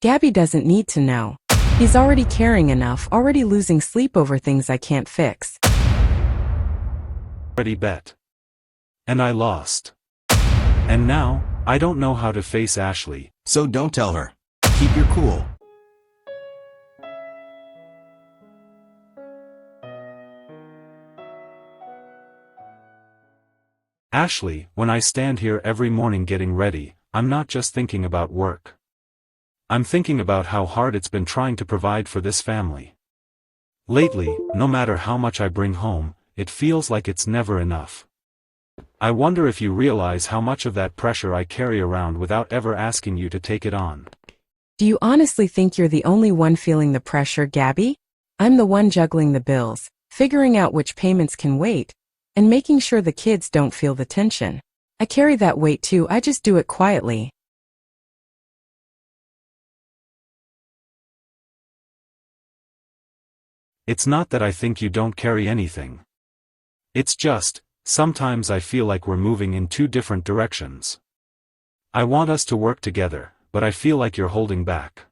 Gabby doesn't need to know. He's already caring enough, already losing sleep over things I can't fix. Already bet. And I lost. And now, I don't know how to face Ashley. So don't tell her. Keep your cool. Ashley, when I stand here every morning getting ready, I'm not just thinking about work. I'm thinking about how hard it's been trying to provide for this family. Lately, no matter how much I bring home, it feels like it's never enough. I wonder if you realize how much of that pressure I carry around without ever asking you to take it on. Do you honestly think you're the only one feeling the pressure, Gabby? I'm the one juggling the bills, figuring out which payments can wait, and making sure the kids don't feel the tension. I carry that weight too, I just do it quietly. It's not that I think you don't carry anything. It's just, sometimes I feel like we're moving in two different directions. I want us to work together, but I feel like you're holding back.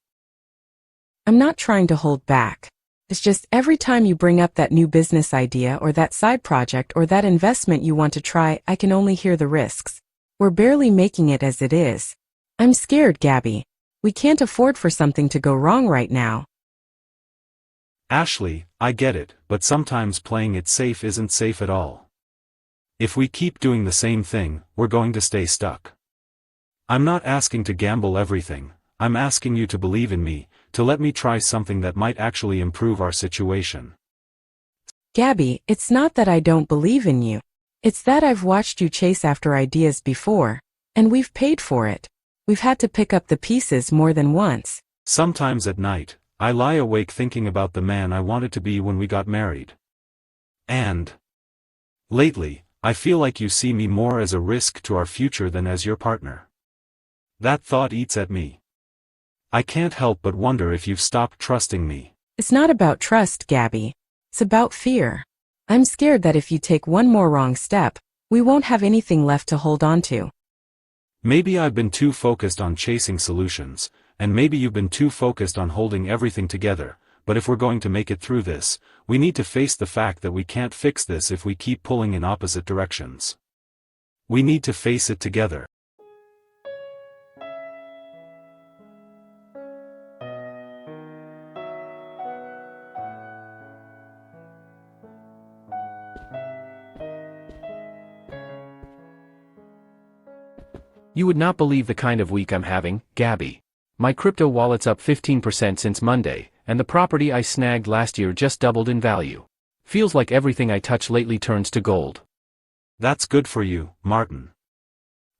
I'm not trying to hold back. It's just every time you bring up that new business idea or that side project or that investment you want to try, I can only hear the risks. We're barely making it as it is. I'm scared, Gabby. We can't afford for something to go wrong right now. Ashley, I get it, but sometimes playing it safe isn't safe at all. If we keep doing the same thing, we're going to stay stuck. I'm not asking to gamble everything, I'm asking you to believe in me, to let me try something that might actually improve our situation. Gabby, it's not that I don't believe in you. It's that I've watched you chase after ideas before, and we've paid for it. We've had to pick up the pieces more than once. Sometimes at night, I lie awake thinking about the man I wanted to be when we got married. And lately, I feel like you see me more as a risk to our future than as your partner. That thought eats at me. I can't help but wonder if you've stopped trusting me. It's not about trust, Gabby. It's about fear. I'm scared that if you take one more wrong step, we won't have anything left to hold on to. Maybe I've been too focused on chasing solutions, and maybe you've been too focused on holding everything together, but if we're going to make it through this, we need to face the fact that we can't fix this if we keep pulling in opposite directions. We need to face it together. You would not believe the kind of week I'm having, Gabby. My crypto wallet's up 15% since Monday, and the property I snagged last year just doubled in value. Feels like everything I touch lately turns to gold. That's good for you, Martin.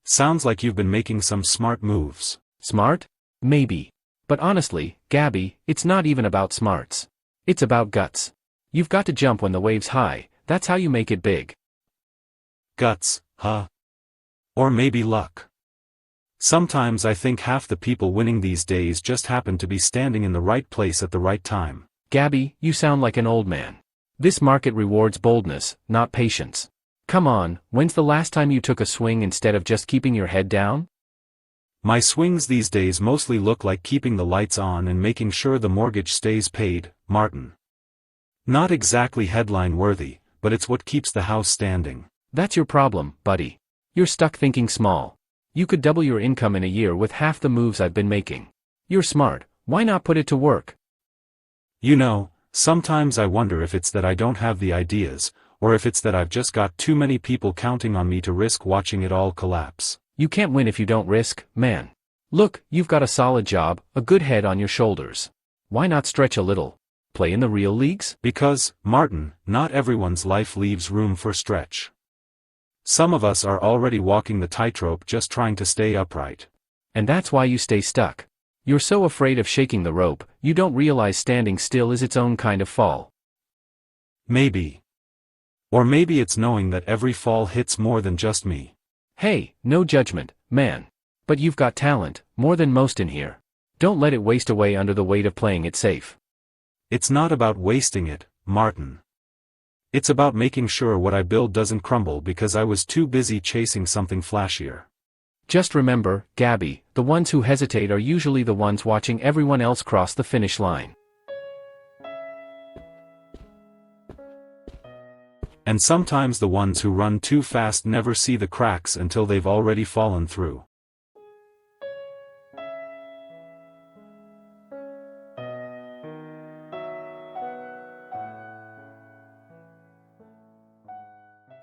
Sounds like you've been making some smart moves. Smart? Maybe. But honestly, Gabby, it's not even about smarts. It's about guts. You've got to jump when the wave's high, that's how you make it big. Guts, huh? Or maybe luck. Sometimes I think half the people winning these days just happen to be standing in the right place at the right time. Gabby, you sound like an old man. This market rewards boldness, not patience. Come on, when's the last time you took a swing instead of just keeping your head down? My swings these days mostly look like keeping the lights on and making sure the mortgage stays paid, Martin. Not exactly headline worthy, but it's what keeps the house standing. That's your problem, buddy. You're stuck thinking small. You could double your income in a year with half the moves I've been making. You're smart, why not put it to work? You know, sometimes I wonder if it's that I don't have the ideas, or if it's that I've just got too many people counting on me to risk watching it all collapse. You can't win if you don't risk, man. Look, you've got a solid job, a good head on your shoulders. Why not stretch a little? Play in the real leagues? Because, Martin, not everyone's life leaves room for stretch. Some of us are already walking the tightrope just trying to stay upright. And that's why you stay stuck. You're so afraid of shaking the rope, you don't realize standing still is its own kind of fall. Maybe. Or maybe it's knowing that every fall hits more than just me. Hey, no judgment, man. But you've got talent, more than most in here. Don't let it waste away under the weight of playing it safe. It's not about wasting it, Martin. It's about making sure what I build doesn't crumble because I was too busy chasing something flashier. Just remember, Gabby, the ones who hesitate are usually the ones watching everyone else cross the finish line. And sometimes the ones who run too fast never see the cracks until they've already fallen through.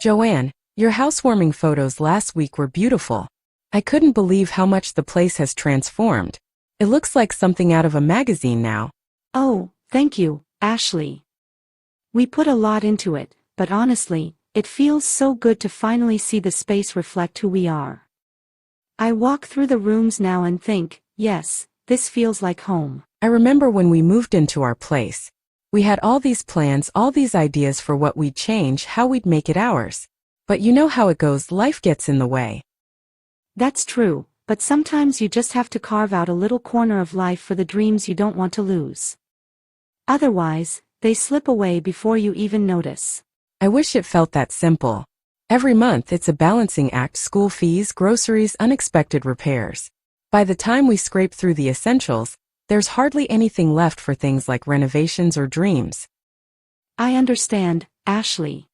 Joanne, your housewarming photos last week were beautiful. I couldn't believe how much the place has transformed. It looks like something out of a magazine now. Oh, thank you, Ashley. We put a lot into it, but honestly, it feels so good to finally see the space reflect who we are. I walk through the rooms now and think, yes, this feels like home. I remember when we moved into our place. We had all these plans, all these ideas for what we'd change, how we'd make it ours. But you know how it goes, life gets in the way. That's true, but sometimes you just have to carve out a little corner of life for the dreams you don't want to lose. Otherwise, they slip away before you even notice. I wish it felt that simple. Every month it's a balancing act: school fees, groceries, unexpected repairs. By the time we scrape through the essentials, there's hardly anything left for things like renovations or dreams. I understand, Ashley.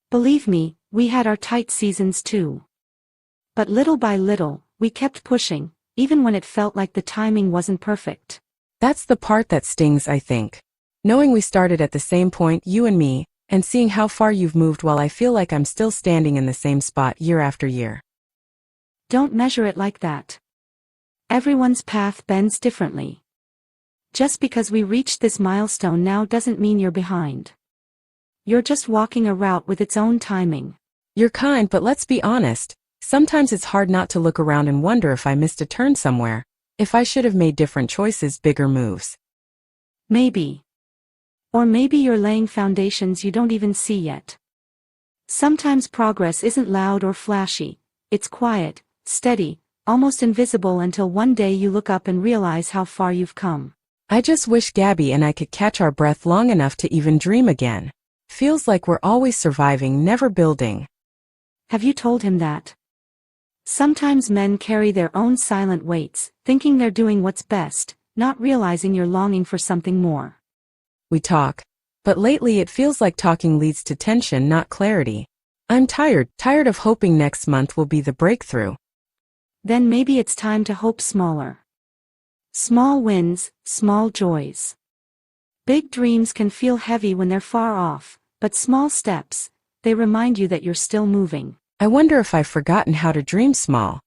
Believe me, we had our tight seasons too. But little by little, we kept pushing, even when it felt like the timing wasn't perfect. That's the part that stings, I think. Knowing we started at the same point, you and me, and seeing how far you've moved while I feel like I'm still standing in the same spot year after year. Don't measure it like that. Everyone's path bends differently. Just because we reached this milestone now doesn't mean you're behind. You're just walking a route with its own timing. You're kind, but let's be honest. Sometimes it's hard not to look around and wonder if I missed a turn somewhere, if I should have made different choices, bigger moves. Maybe. Or maybe you're laying foundations you don't even see yet. Sometimes progress isn't loud or flashy. It's quiet, steady, almost invisible until one day you look up and realize how far you've come. I just wish Gabby and I could catch our breath long enough to even dream again. Feels like we're always surviving, never building. Have you told him that? Sometimes men carry their own silent weights, thinking they're doing what's best, not realizing you're longing for something more. We talk, but lately it feels like talking leads to tension, not clarity. I'm tired of hoping next month will be the breakthrough. Then maybe it's time to hope smaller. Small wins, small joys. Big dreams can feel heavy when they're far off, but small steps, they remind you that you're still moving. I wonder if I've forgotten how to dream small.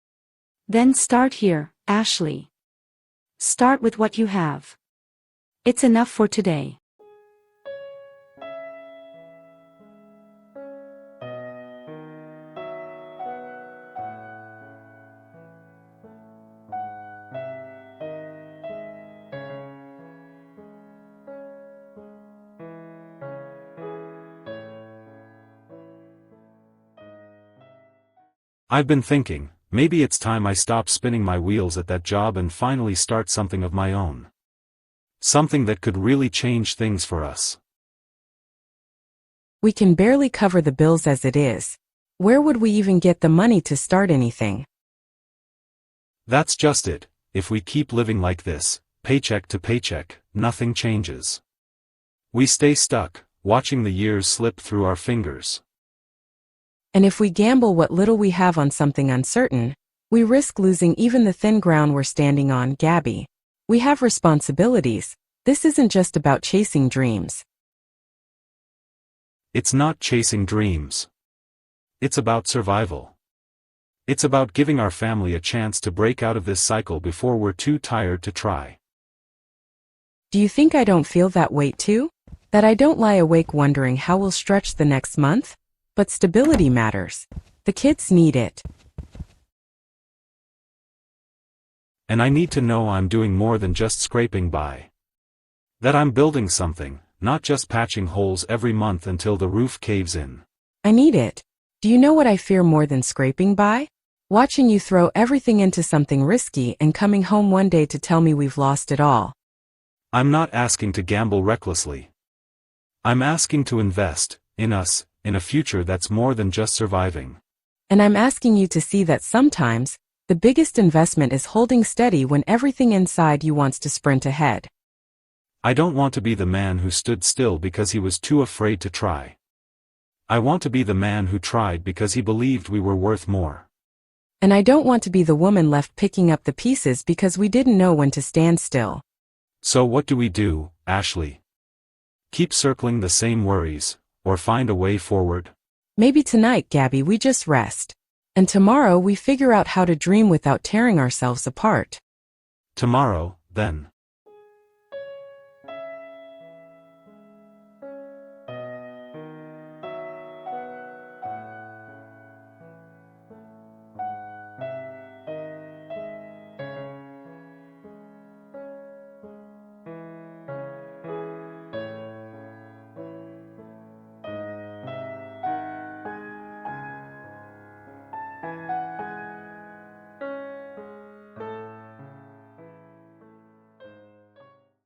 Then start here, Ashley. Start with what you have. It's enough for today. I've been thinking, maybe it's time I stop spinning my wheels at that job and finally start something of my own. Something that could really change things for us. We can barely cover the bills as it is. Where would we even get the money to start anything? That's just it. If we keep living like this, paycheck to paycheck, nothing changes. We stay stuck, watching the years slip through our fingers. And if we gamble what little we have on something uncertain, we risk losing even the thin ground we're standing on. Gabby, we have responsibilities. This isn't just about chasing dreams. It's not chasing dreams. It's about survival. It's about giving our family a chance to break out of this cycle before we're too tired to try. Do you think I don't feel that weight too? That I don't lie awake wondering how we'll stretch the next month? But stability matters. The kids need it. And I need to know I'm doing more than just scraping by. That I'm building something, not just patching holes every month until the roof caves in. I need it. Do you know what I fear more than scraping by? Watching you throw everything into something risky and coming home one day to tell me we've lost it all. I'm not asking to gamble recklessly. I'm asking to invest, in us, in a future that's more than just surviving. And I'm asking you to see that sometimes, The biggest investment is holding steady when everything inside you wants to sprint ahead. I don't want to be the man who stood still because he was too afraid to try. I want to be the man who tried because he believed we were worth more. And I don't want to be the woman left picking up the pieces because we didn't know when to stand still. So what do we do, Ashley? Keep circling the same worries, or find a way forward? Maybe tonight, Gabby, we just rest. And tomorrow we figure out how to dream without tearing ourselves apart. Tomorrow, then.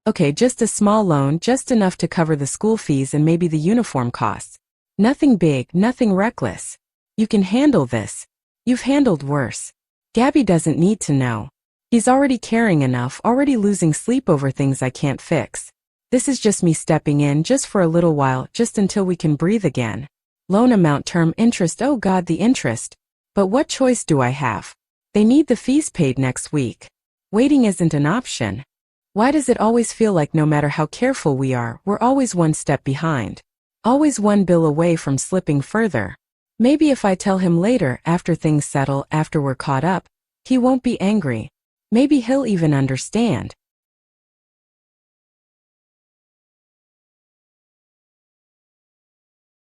Okay, just a small loan, just enough to cover the school fees and maybe the uniform costs. Nothing big, nothing reckless. You can handle this. You've handled worse. Gabby doesn't need to know. He's already caring enough, already losing sleep over things I can't fix. This is just me stepping in just for a little while, just until we can breathe again. Loan amount, term, interest, oh God, the interest. But what choice do I have? They need the fees paid next week. Waiting isn't an option. Why does it always feel like no matter how careful we are, we're always one step behind? Always one bill away from slipping further. Maybe if I tell him later, after things settle, after we're caught up, he won't be angry. Maybe he'll even understand.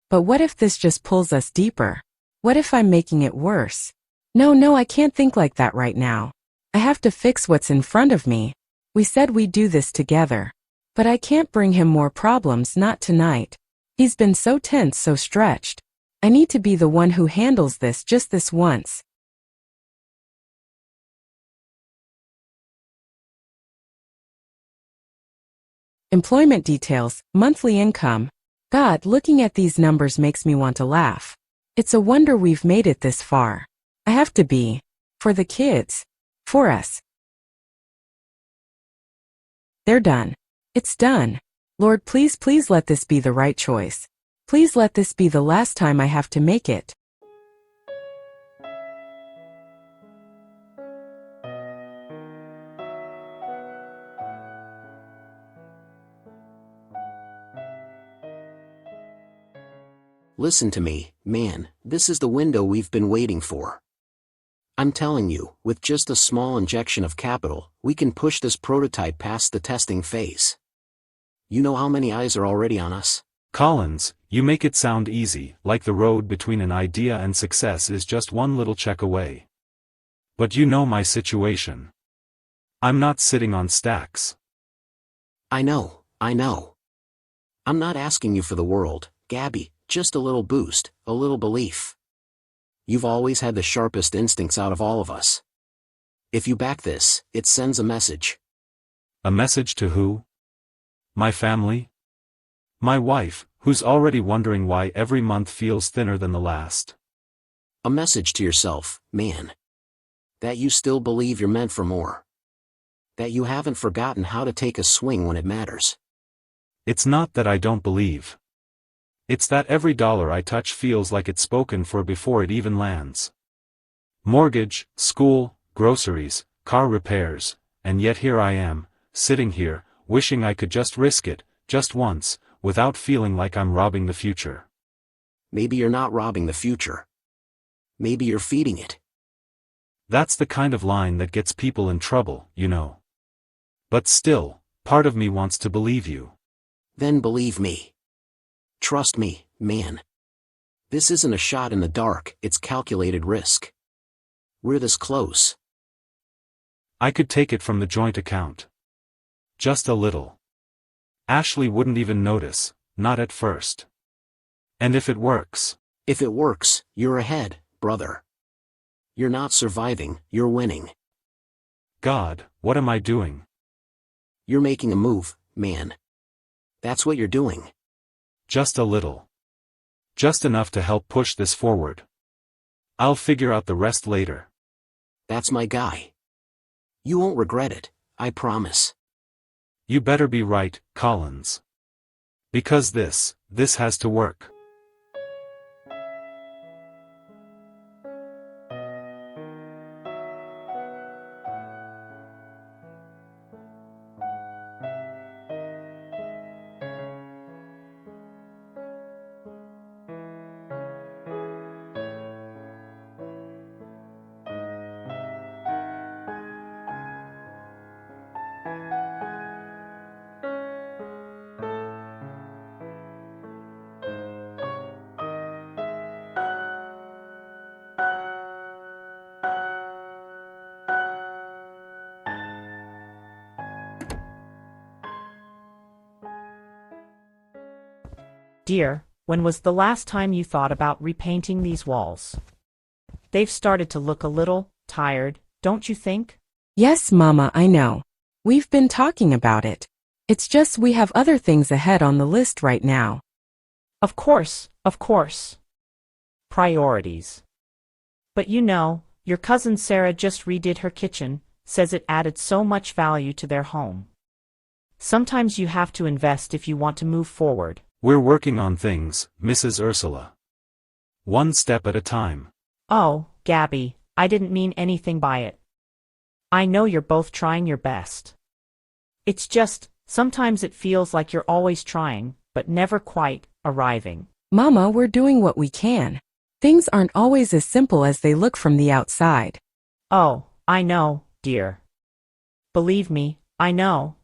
But what if this just pulls us deeper? What if I'm making it worse? No, I can't think like that right now. I have to fix what's in front of me. We said we'd do this together. But I can't bring him more problems, not tonight. He's been so tense, so stretched. I need to be the one who handles this just this once. Employment details, monthly income. God, looking at these numbers makes me want to laugh. It's a wonder we've made it this far. I have to be. For the kids. For us. They're done. It's done. Lord, please let this be the right choice. Please let this be the last time I have to make it. Listen to me, man, this is the window we've been waiting for. I'm telling you, with just a small injection of capital, we can push this prototype past the testing phase. You know how many eyes are already on us? Collins, you make it sound easy, like the road between an idea and success is just one little check away. But you know my situation. I'm not sitting on stacks. I know. I'm not asking you for the world, Gabby, just a little boost, a little belief. You've always had the sharpest instincts out of all of us. If you back this, it sends a message. A message to who? My family? My wife, who's already wondering why every month feels thinner than the last. A message to yourself, man. That you still believe you're meant for more. That you haven't forgotten how to take a swing when it matters. It's not that I don't believe. It's that every dollar I touch feels like it's spoken for before it even lands. Mortgage, school, groceries, car repairs, and yet here I am, sitting here, wishing I could just risk it, just once, without feeling like I'm robbing the future. Maybe you're not robbing the future. Maybe you're feeding it. That's the kind of line that gets people in trouble, you know. But still, part of me wants to believe you. Then believe me. Trust me, man. This isn't a shot in the dark, it's calculated risk. We're this close. I could take it from the joint account. Just a little. Ashley wouldn't even notice, not at first. And if it works? If it works, you're ahead, brother. You're not surviving, you're winning. God, what am I doing? You're making a move, man. That's what you're doing. Just a little. Just enough to help push this forward. I'll figure out the rest later. That's my guy. You won't regret it, I promise. You better be right, Collins. Because this has to work. Dear, when was the last time you thought about repainting these walls? They've started to look a little tired, don't you think? Yes, Mama, I know. We've been talking about it. It's just we have other things ahead on the list right now. Of course, of course. Priorities. But you know, your cousin Sarah just redid her kitchen, says it added so much value to their home. Sometimes you have to invest if you want to move forward. We're working on things, Mrs. Ursula. One step at a time. Oh, Gabby, I didn't mean anything by it. I know you're both trying your best. It's just, sometimes it feels like you're always trying, but never quite arriving. Mama, we're doing what we can. Things aren't always as simple as they look from the outside. Oh, I know, dear. Believe me, I know.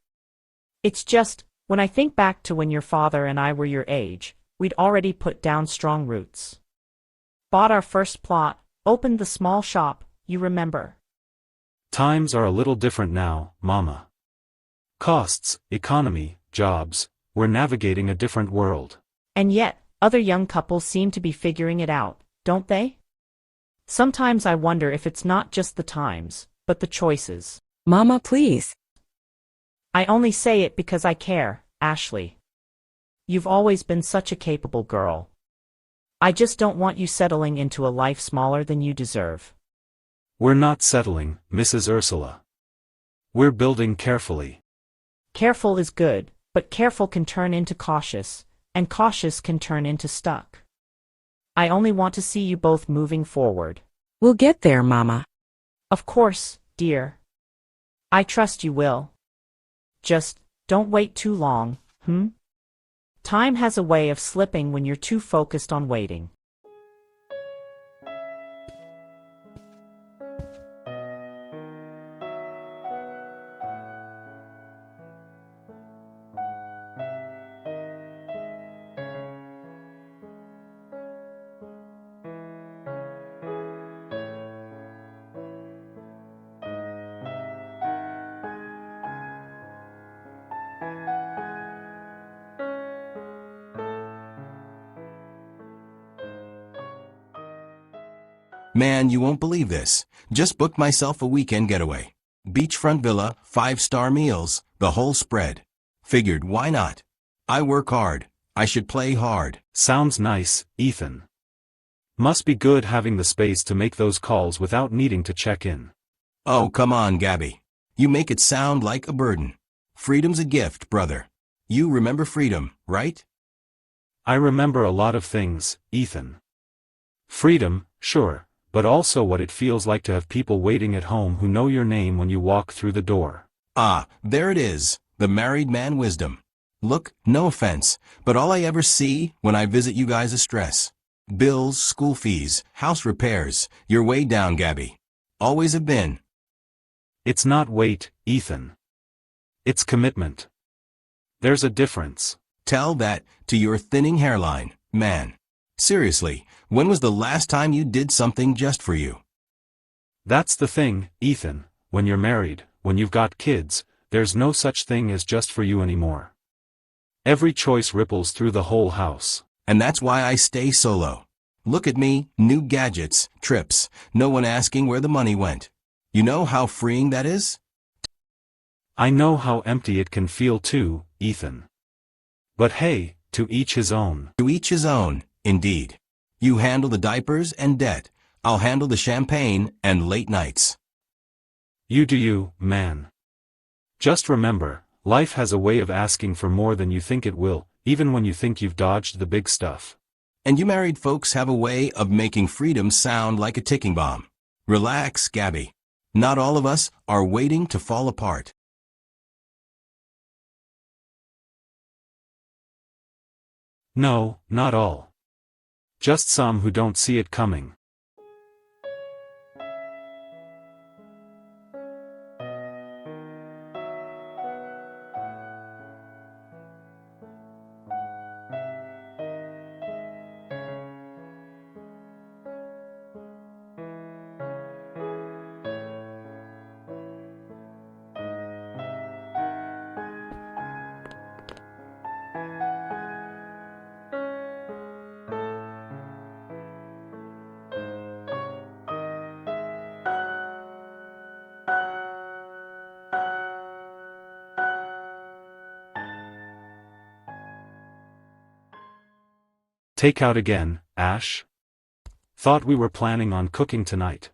It's just, when I think back to when your father and I were your age, we'd already put down strong roots. Bought our first plot, opened the small shop, you remember. Times are a little different now, Mama. Costs, economy, jobs, we're navigating a different world. And yet, other young couples seem to be figuring it out, don't they? Sometimes I wonder if it's not just the times, but the choices. Mama, please. I only say it because I care, Ashley. You've always been such a capable girl. I just don't want you settling into a life smaller than you deserve. We're not settling, Mrs. Ursula. We're building carefully. Careful is good, but careful can turn into cautious, and cautious can turn into stuck. I only want to see you both moving forward. We'll get there, Mama. Of course, dear. I trust you will. Just, don't wait too long, Time has a way of slipping when you're too focused on waiting. Man, you won't believe this. Just booked myself a weekend getaway. Beachfront villa, 5-star meals, the whole spread. Figured, why not? I work hard. I should play hard. Sounds nice, Ethan. Must be good having the space to make those calls without needing to check in. Oh, come on, Gabby. You make it sound like a burden. Freedom's a gift, brother. You remember freedom, right? I remember a lot of things, Ethan. Freedom, sure, but also what it feels like to have people waiting at home who know your name when you walk through the door. Ah, there it is, the married man wisdom. Look, no offense, but all I ever see when I visit you guys is stress. Bills, school fees, house repairs. You're way down, Gabby. Always have been. It's not weight, Ethan. It's commitment. There's a difference. Tell that to your thinning hairline, man. Seriously, when was the last time you did something just for you? That's the thing, Ethan. When you're married, when you've got kids, there's no such thing as just for you anymore. Every choice ripples through the whole house. And that's why I stay solo. Look at me, new gadgets, trips, no one asking where the money went. You know how freeing that is? I know how empty it can feel too, Ethan. But hey, to each his own. To each his own, indeed. You handle the diapers and debt. I'll handle the champagne and late nights. You do you, man. Just remember, life has a way of asking for more than you think it will, even when you think you've dodged the big stuff. And you married folks have a way of making freedom sound like a ticking bomb. Relax, Gabby. Not all of us are waiting to fall apart. No, not all. Just some who don't see it coming. Take out again, Ash? Thought we were planning on cooking tonight.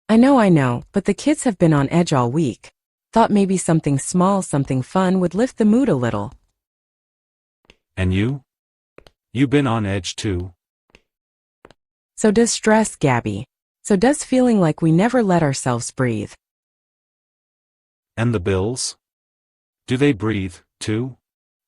I know, but the kids have been on edge all week. Thought maybe something small, something fun would lift the mood a little. And you? You been on edge too? So does stress, Gabby. So does feeling like we never let ourselves breathe. And the bills? Do they breathe, too?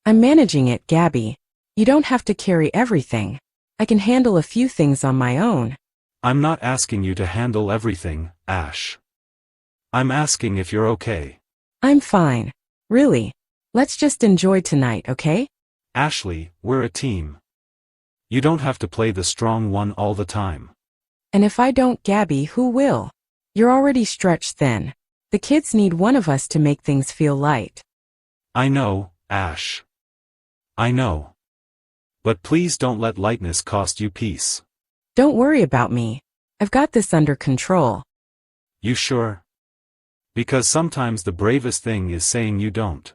I'm managing it, Gabby. You don't have to carry everything. I can handle a few things on my own. I'm not asking you to handle everything, Ash. I'm asking if you're okay. I'm fine. Really. Let's just enjoy tonight, okay? Ashley, we're a team. You don't have to play the strong one all the time. And if I don't, Gabby, who will? You're already stretched thin. The kids need one of us to make things feel light. I know, Ash. I know. But please don't let lightness cost you peace. Don't worry about me. I've got this under control. You sure? Because sometimes the bravest thing is saying you don't.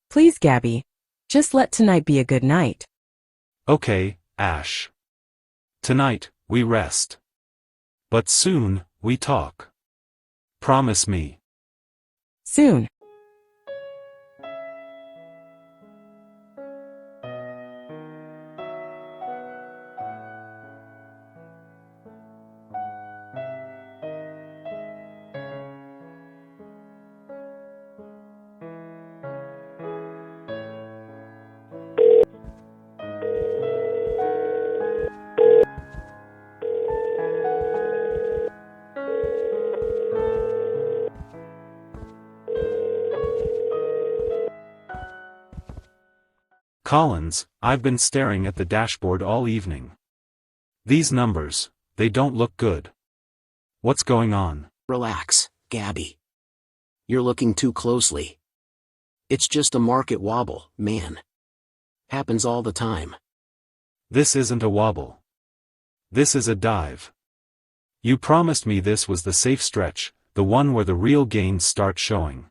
Please, Gabby. Just let tonight be a good night. Okay, Ash. Tonight, we rest. But soon, we talk. Promise me. Soon. Collins, I've been staring at the dashboard all evening. These numbers, they don't look good. What's going on? Relax, Gabby. You're looking too closely. It's just a market wobble, man. Happens all the time. This isn't a wobble. This is a dive. You promised me this was the safe stretch, the one where the real gains start showing.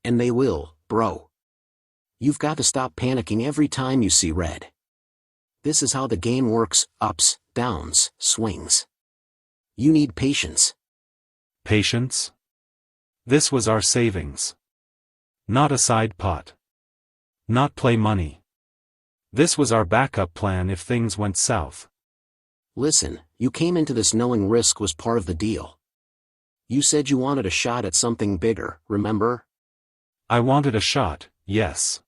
And they will, bro. You've got to stop panicking every time you see red. This is how the game works: ups, downs, swings. You need patience. Patience? This was our savings. Not a side pot. Not play money. This was our backup plan if things went south. Listen, you came into this knowing risk was part of the deal. You said you wanted a shot at something bigger, remember? I wanted a shot, yes.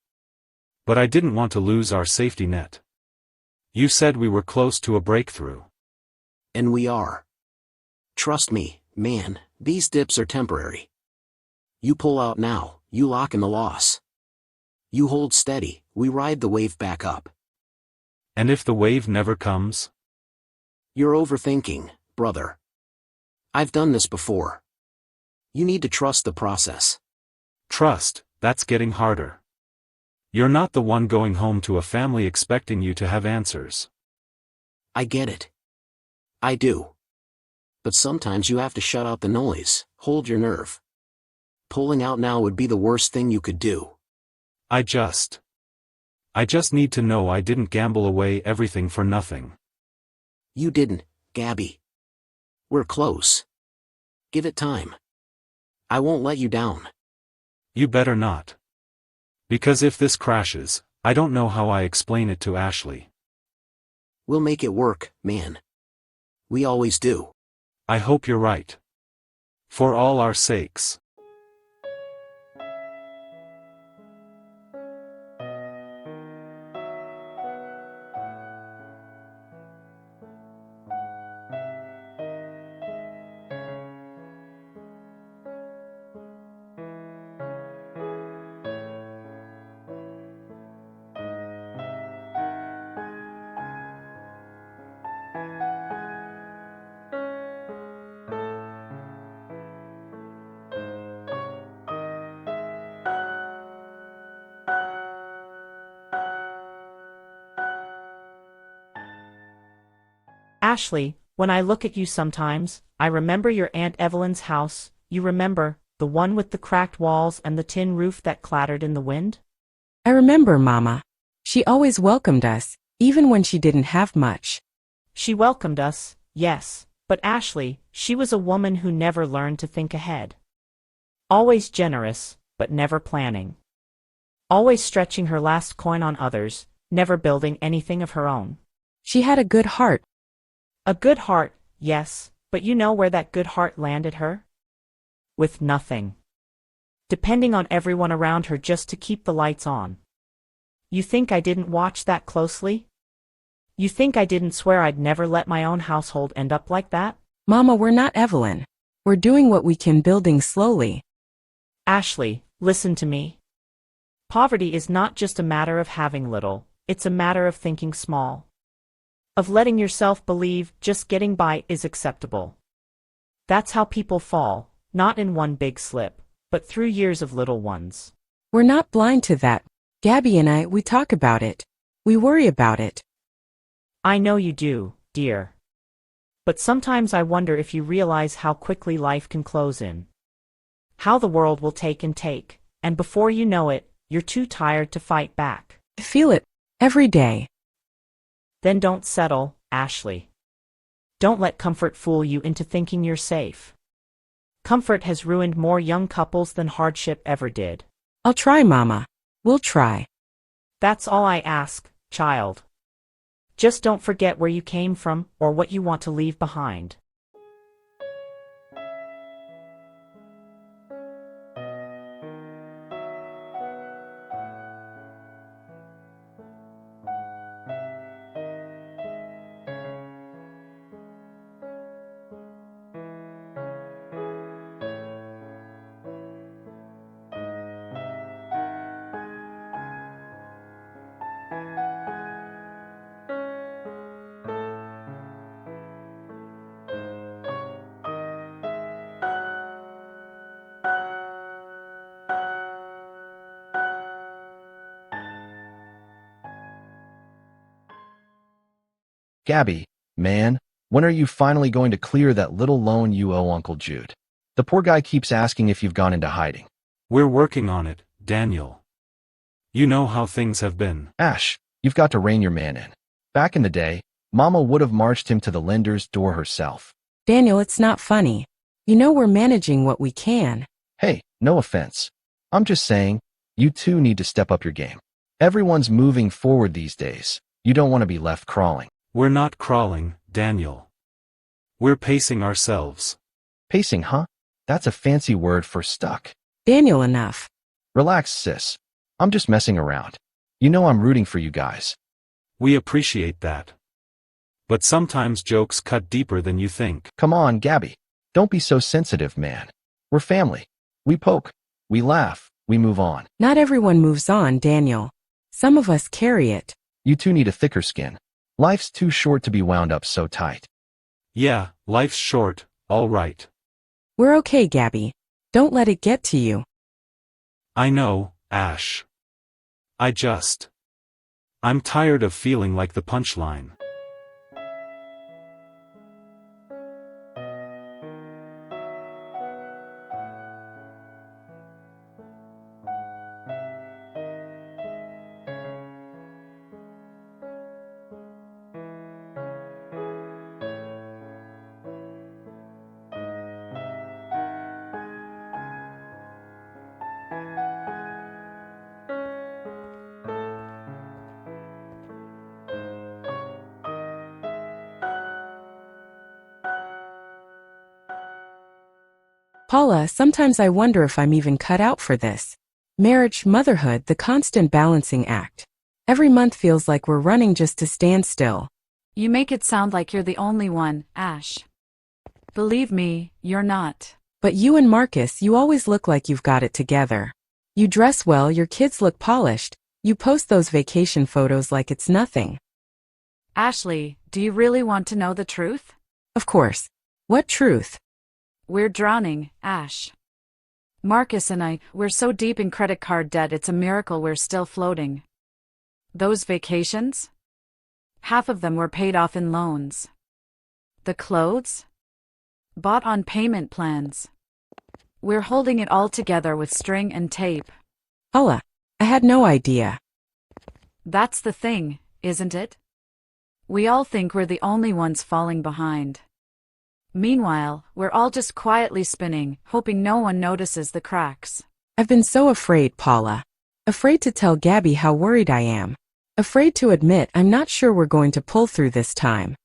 But I didn't want to lose our safety net. You said we were close to a breakthrough. And we are. Trust me, man, these dips are temporary. You pull out now, you lock in the loss. You hold steady, we ride the wave back up. And if the wave never comes? You're overthinking, brother. I've done this before. You need to trust the process. Trust, that's getting harder. You're not the one going home to a family expecting you to have answers. I get it. I do. But sometimes you have to shut out the noise, hold your nerve. Pulling out now would be the worst thing you could do. I just need to know I didn't gamble away everything for nothing. You didn't, Gabby. We're close. Give it time. I won't let you down. You better not. Because if this crashes, I don't know how I explain it to Ashley. We'll make it work, man. We always do. I hope you're right. For all our sakes. Ashley, when I look at you sometimes, I remember your Aunt Evelyn's house. You remember, the one with the cracked walls and the tin roof that clattered in the wind? I remember, Mama. She always welcomed us, even when she didn't have much. She welcomed us, yes, but Ashley, she was a woman who never learned to think ahead. Always generous, but never planning. Always stretching her last coin on others, never building anything of her own. She had a good heart. A good heart, yes, but you know where that good heart landed her? With nothing. Depending on everyone around her just to keep the lights on. You think I didn't watch that closely? You think I didn't swear I'd never let my own household end up like that? Mama, we're not Evelyn. We're doing what we can, building slowly. Ashley, listen to me. Poverty is not just a matter of having little, it's a matter of thinking small. Of letting yourself believe just getting by is acceptable. That's how people fall, not in one big slip, but through years of little ones. We're not blind to that. Gabby and I, we talk about it. We worry about it. I know you do, dear. But sometimes I wonder if you realize how quickly life can close in. How the world will take, and before you know it, you're too tired to fight back. I feel it every day. Then don't settle, Ashley. Don't let comfort fool you into thinking you're safe. Comfort has ruined more young couples than hardship ever did. I'll try, Mama. We'll try. That's all I ask, child. Just don't forget where you came from or what you want to leave behind. Gabby, man, when are you finally going to clear that little loan you owe Uncle Jude? The poor guy keeps asking if you've gone into hiding. We're working on it, Daniel. You know how things have been. Ash, you've got to rein your man in. Back in the day, Mama would have marched him to the lender's door herself. Daniel, it's not funny. You know we're managing what we can. Hey, no offense. I'm just saying, you two need to step up your game. Everyone's moving forward these days. You don't want to be left crawling. We're not crawling, Daniel. We're pacing ourselves. Pacing, huh? That's a fancy word for stuck. Daniel, enough. Relax, sis. I'm just messing around. You know I'm rooting for you guys. We appreciate that. But sometimes jokes cut deeper than you think. Come on, Gabby. Don't be so sensitive, man. We're family. We poke. We laugh. We move on. Not everyone moves on, Daniel. Some of us carry it. You two need a thicker skin. Life's too short to be wound up so tight. Yeah, life's short, all right. We're okay, Gabby. Don't let it get to you. I know, Ash. I'm tired of feeling like the punchline. Paula, sometimes I wonder if I'm even cut out for this. Marriage, motherhood, the constant balancing act. Every month feels like we're running just to stand still. You make it sound like you're the only one, Ash. Believe me, you're not. But you and Marcus, you always look like you've got it together. You dress well, your kids look polished, you post those vacation photos like it's nothing. Ashley, do you really want to know the truth? Of course. What truth? We're drowning, Ash. Marcus and I, we're so deep in credit card debt it's a miracle we're still floating. Those vacations? Half of them were paid off in loans. The clothes? Bought on payment plans. We're holding it all together with string and tape. Paula, I had no idea. That's the thing, isn't it? We all think we're the only ones falling behind. Meanwhile, we're all just quietly spinning, hoping no one notices the cracks. I've been so afraid, Paula. Afraid to tell Gabby how worried I am. Afraid to admit I'm not sure we're going to pull through this time.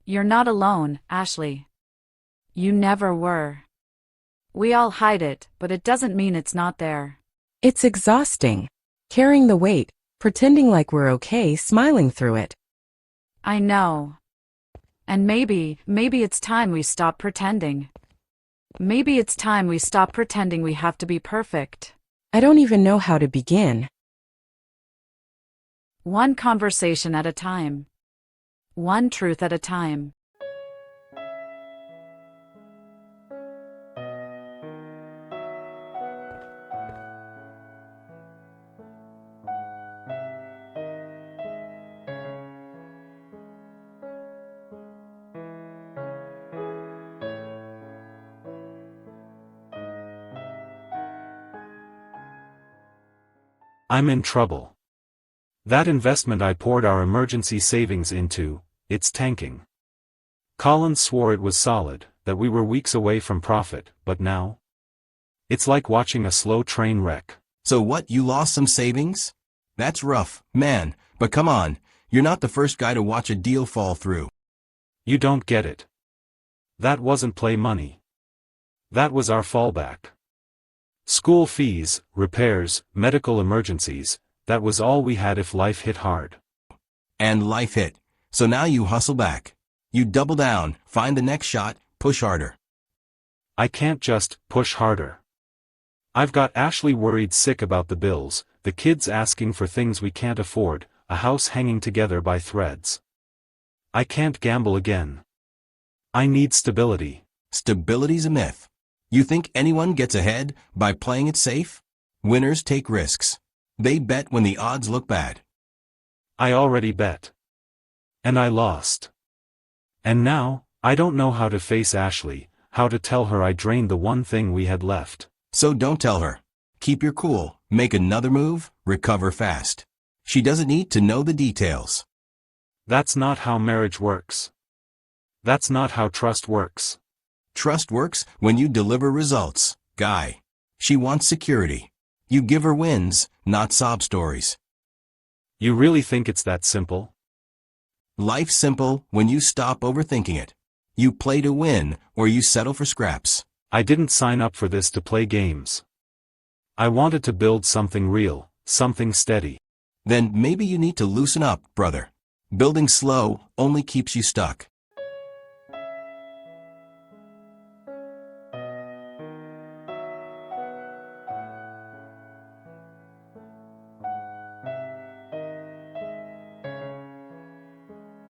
You're not alone, Ashley. You never were. We all hide it, but it doesn't mean it's not there. It's exhausting. Carrying the weight, pretending like we're okay, smiling through it. I know. And maybe it's time we stop pretending. Maybe it's time we stop pretending we have to be perfect. I don't even know how to begin. One conversation at a time. One truth at a time. I'm in trouble. That investment I poured our emergency savings into, it's tanking. Collins swore it was solid, that we were weeks away from profit, but now? It's like watching a slow train wreck. So what, you lost some savings? That's rough, man, but come on, you're not the first guy to watch a deal fall through. You don't get it. That wasn't play money. That was our fallback. School fees, repairs, medical emergencies, that was all we had if life hit hard. And life hit. So now you hustle back. You double down, find the next shot, push harder. I can't just push harder. I've got Ashley worried sick about the bills, the kids asking for things we can't afford, a house hanging together by threads. I can't gamble again. I need stability. Stability's a myth. You think anyone gets ahead by playing it safe? Winners take risks. They bet when the odds look bad. I already bet. And I lost. And now, I don't know how to face Ashley, how to tell her I drained the one thing we had left. So don't tell her. Keep your cool, make another move, recover fast. She doesn't need to know the details. That's not how marriage works. That's not how trust works. Trust works when you deliver results, guy. She wants security. You give her wins, not sob stories. You really think it's that simple? Life's simple when you stop overthinking it. You play to win, or you settle for scraps. I didn't sign up for this to play games. I wanted to build something real, something steady. Then maybe you need to loosen up, brother. Building slow only keeps you stuck.